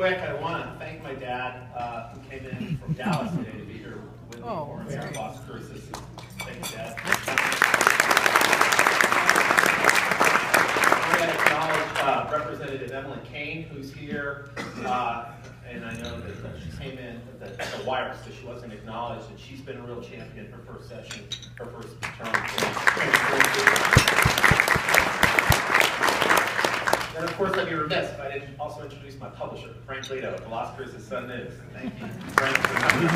quick, I want to thank my dad, who came in from Dallas today to be here with me for our Las Cruces. Thank you, Dad. I want to acknowledge Representative Emily Kane, who's here, and I know that she came in at the wire, so she wasn't acknowledged, and she's been a real champion her first session, her first term. And of course, I'd be remiss if I didn't also introduce my publisher, Frank Leto, of Las Cruces Sun News. Thank you, Frank, for coming.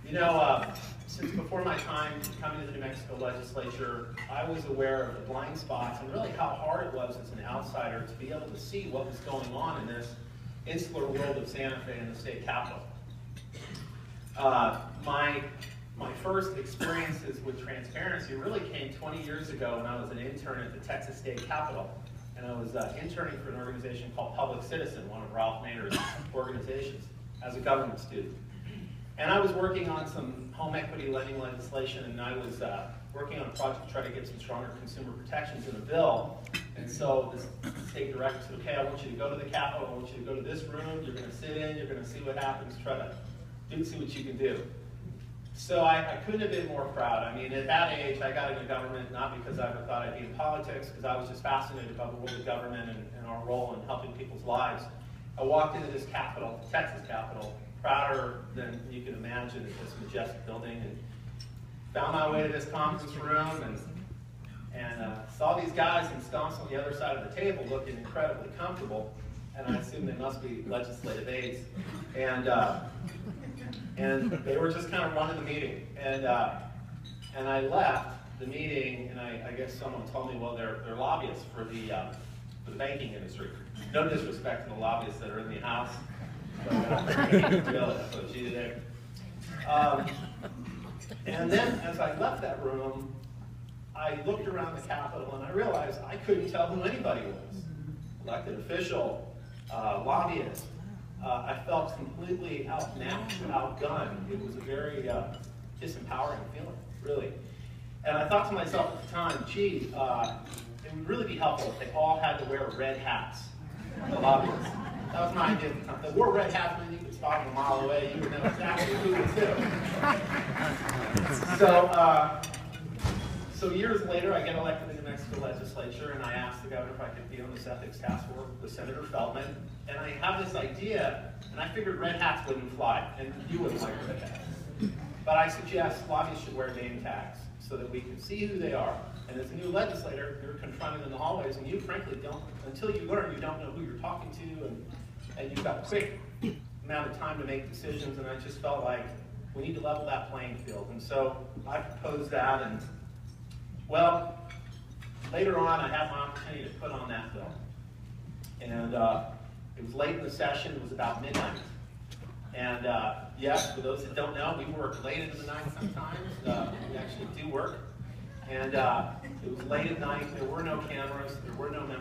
You know, since before my time coming to the New Mexico legislature, I was aware of the blind spots and really how hard it was as an outsider to be able to see what was going on in this insular world of Santa Fe and the state capitol. My first experiences with transparency really came 20 years ago when I was an intern at the Texas State Capitol. And I was interning for an organization called Public Citizen, one of Ralph Nader's organizations, as a government student. And I was working on some home equity lending legislation, and I was working on a project to try to get some stronger consumer protections in the bill. And so the state director said, okay, I want you to go to the Capitol, I want you to go to this room, you're going to sit in, you're going to see what happens, try to see what you can do. So I couldn't have been more proud. I mean, at that age, I got into government not because I ever thought I'd be in politics, because I was just fascinated by the world of government and our role in helping people's lives. I walked into this Capitol, the Texas Capitol, prouder than you can imagine at this majestic building, and found my way to this conference room and saw these guys ensconced on the other side of the table looking incredibly comfortable, and I assumed they must be legislative aides. And they were just kind of running the meeting. And I left the meeting, and I guess someone told me, well, they're lobbyists for the banking industry. No disrespect to the lobbyists that are in the House, but and then as I left that room, I looked around the Capitol, and I realized I couldn't tell who anybody was. Elected official, lobbyist. I felt completely outmatched, outgunned. It was a very disempowering feeling, really. And I thought to myself at the time, gee, it would really be helpful if they all had to wear red hats, the lobbyists. That was my idea at the time. If they wore red hats, then you could spot them a mile away. You would know exactly who was who. So years later, I get elected in the New Mexico legislature, and I asked the governor if I could be on this ethics task force with Senator Feldman. And I have this idea, and I figured red hats wouldn't fly, and you wouldn't like red hats. But I suggest lobbyists should wear name tags so that we can see who they are. And as a new legislator, you're confronted in the hallways, and you frankly don't, until you learn, you don't know who you're talking to, and you've got a quick amount of time to make decisions, and I just felt like we need to level that playing field. And so I proposed that, and well, later on, I had my opportunity to put on that bill. And it was late in the session. It was about midnight. And yes, for those that don't know, we work late into the night sometimes. We actually do work. And it was late at night. There were no cameras. There were no members.